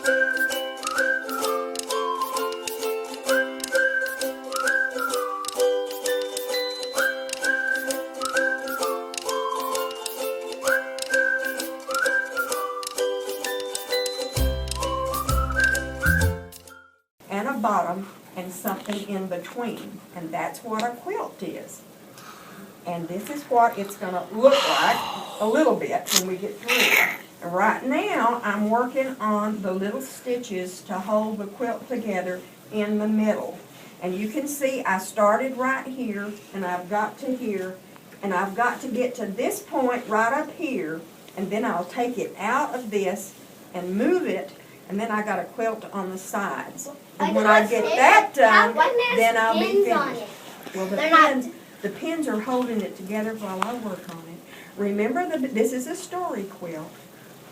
And a bottom and something in between, and that's what a quilt is. And this is what it's going to look like a little bit when we get through. And right now, I'm working on the little stitches to hold the quilt together in the middle. And you can see I started right here, and I've got to here, and I've got to get to this point right up here, and then I'll take it out of this and move it, and then I got a quilt on the sides. And when I get that done, then I'll be finished. Well, the pins are holding it together while I work on it. Remember, this is a story quilt.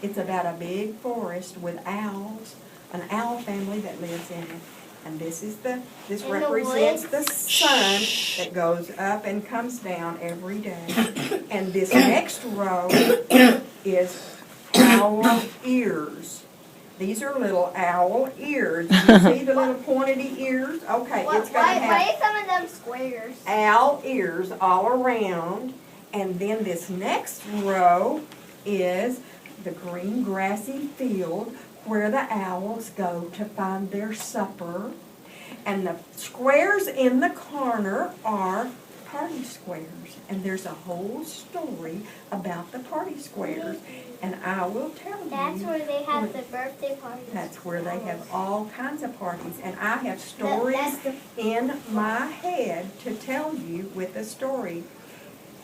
It's about a big forest with owls, an owl family that lives in it. And this represents the sun that goes up and comes down every day. And this next row is owl ears. These are little owl ears. You see the little pointy ears? Okay, it's going to have why are some of them squares? Owl ears all around. And then this next row is the green grassy field where the owls go to find their supper. And the squares in the corner are party squares. And there's a whole story about the party squares. And I will tell you. That's where they have the birthday parties. That's where they have all kinds of parties. And I have stories in my head to tell you with a story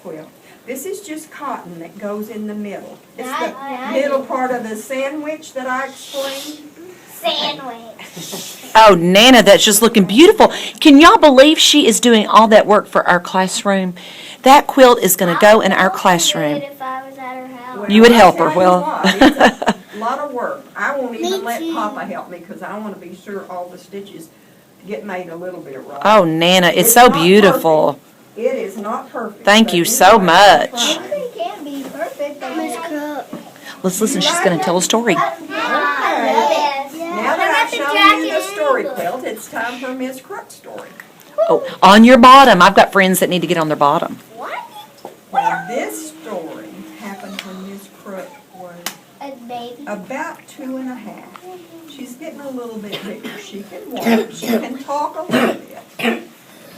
quilt. This is just cotton that goes in the middle. It's the middle part of the sandwich that I explained. Sandwich. Oh, Nana, that's just looking beautiful. Can y'all believe she is doing all that work for our classroom? That quilt is going to go in our classroom. If I was at her house. Well, You would help I tell her, you well. what, it's a lot of work. I won't even let too. Papa help me because I want to be sure all the stitches get made a little bit right. Oh, Nana, it's It's so not beautiful. perfect. It is not perfect. Thank but you so anyway, much. I'm trying. Everything can't be perfect. Miss Crook. Let's listen. She's going to tell a story. Now that I've shown you the story quilt, it's time for Miss Crook's story. Oh, on your bottom. I've got friends that need to get on their bottom. What? Now, this story happened when Miss Crook was A baby. about 2.5. She's getting a little bit bigger. She can walk, she can talk a little bit.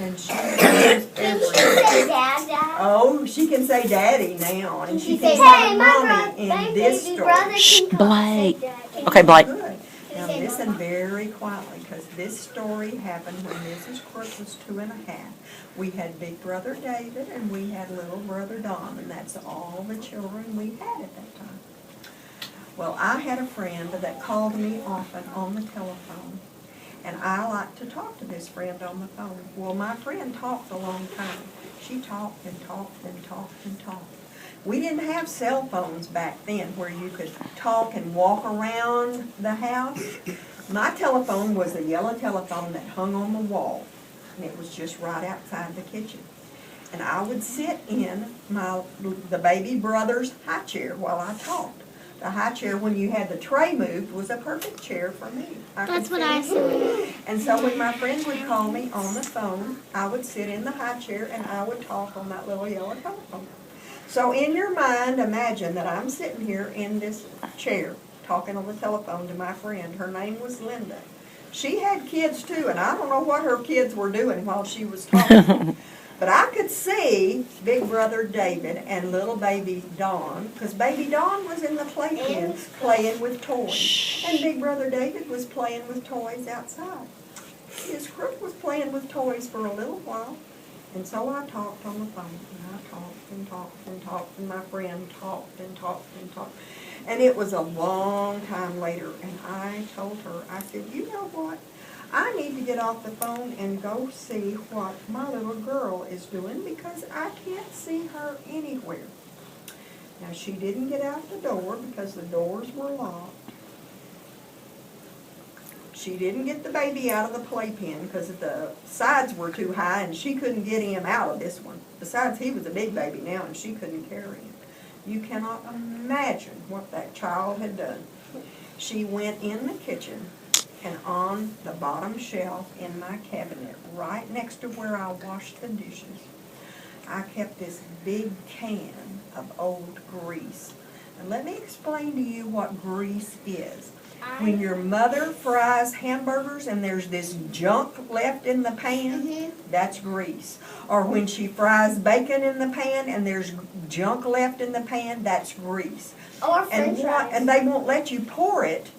And she knows Can she everything. say Dad? Oh, she can say daddy now, and she say, can hey, say my mommy in this story. brother Shh, can call Blake. say Dad. Okay, Blake. Good. Now listen very quietly, because this story happened when Mrs. Crook was 2.5. We had Big Brother David and we had Little Brother Don, and that's all the children we had at that time. Well, I had a friend that called me often on the telephone, and I like to talk to this friend on the phone. Well, my friend talked a long time. She talked and talked and talked and talked. We didn't have cell phones back then where you could talk and walk around the house. My telephone was a yellow telephone that hung on the wall, and it was just right outside the kitchen. And I would sit in the baby brother's high chair while I talked. The high chair, when you had the tray moved, was a perfect chair for me. That's what I said. And so when my friends would call me on the phone, I would sit in the high chair and I would talk on that little yellow telephone. So in your mind, imagine that I'm sitting here in this chair talking on the telephone to my friend. Her name was Linda. She had kids too, and I don't know what her kids were doing while she was talking. But I could see Big Brother David and little baby Dawn, because baby Dawn was in the playpen playing with toys. And Big Brother David was playing with toys outside. Miss Crook was playing with toys for a little while. And so I talked on the phone, and I talked and talked and talked, and my friend talked and talked and talked. And it was a long time later, and I told her, I said, you know what? I need to get off the phone and go see what my little girl is doing because I can't see her anywhere. Now, she didn't get out the door because the doors were locked. She didn't get the baby out of the playpen because the sides were too high and she couldn't get him out of this one. Besides, he was a big baby now and she couldn't carry him. You cannot imagine what that child had done. she went in the kitchen and on the bottom shelf in my cabinet, right next to where I washed the dishes, I kept this big can of old grease. And let me explain to you what grease is. When your mother fries hamburgers and there's this junk left in the pan, that's grease. Or when she fries bacon in the pan and there's junk left in the pan, that's grease. Or And french fries. and they won't let you pour it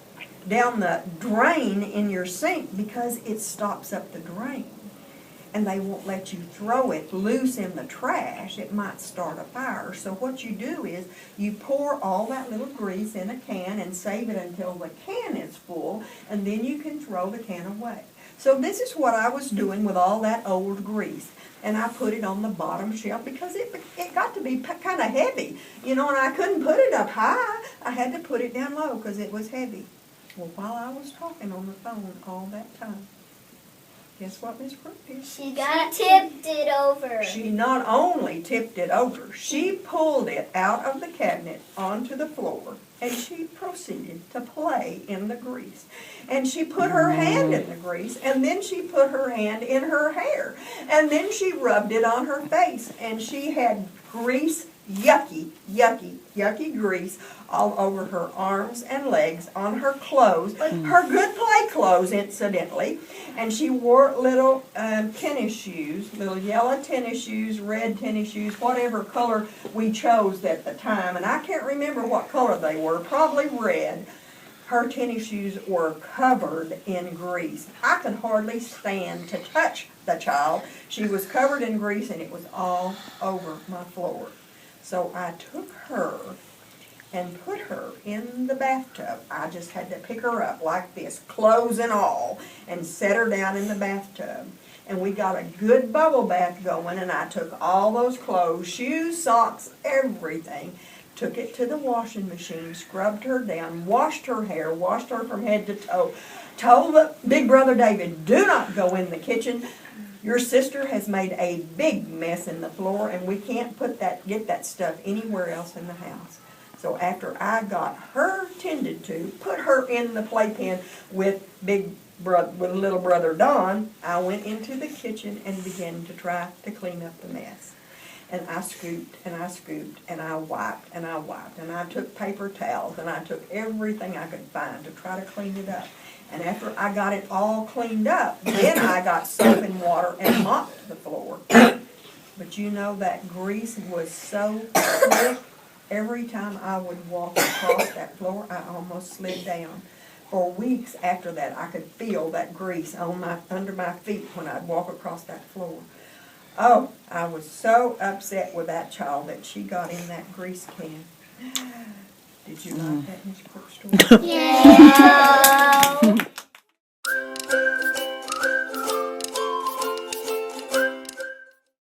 down the drain in your sink because it stops up the drain. And they won't let you throw it loose in the trash. It might start a fire. So what you do is you pour all that little grease in a can and save it until the can is full, and then you can throw the can away. So this is what I was doing with all that old grease. And I put it on the bottom shelf because it got to be kind of heavy, you know, and I couldn't put it up high. I had to put it down low because it was heavy. Well, while I was talking on the phone all that time, guess what Miss Brooke did? She tipped it over. She not only tipped it over, she pulled it out of the cabinet onto the floor, and she proceeded to play in the grease. And she put her hand in the grease, and then she put her hand in her hair, and then she rubbed it on her face, and she had grease, yucky grease all over her arms and legs, on her clothes, her good play clothes, incidentally. And she wore little tennis shoes, little yellow tennis shoes, red tennis shoes, whatever color we chose at the time. And I can't remember what color they were, probably red. Her tennis shoes were covered in grease. I could hardly stand to touch the child. She was covered in grease and it was all over my floor. So I took her and put her in the bathtub. I just had to pick her up like this, clothes and all, and set her down in the bathtub. And we got a good bubble bath going, and I took all those clothes, shoes, socks, everything, took it to the washing machine, scrubbed her down, washed her hair, washed her from head to toe, told Big Brother David, do not go in the kitchen. Your sister has made a big mess in the floor, and we can't get that stuff anywhere else in the house. So after I got her tended to, put her in the playpen with little brother Don, I went into the kitchen and began to try to clean up the mess. And I scooped and I scooped and I wiped and I wiped and I took paper towels and I took everything I could find to try to clean it up. And after I got it all cleaned up, then I got soap and water and mopped the floor. But you know, that grease was so thick. Every time I would walk across that floor, I almost slid down. For weeks after that, I could feel that grease under my feet when I'd walk across that floor. Oh, I was so upset with that child that she got in that grease can. Did you like that, Miss Brooke story? Yeah.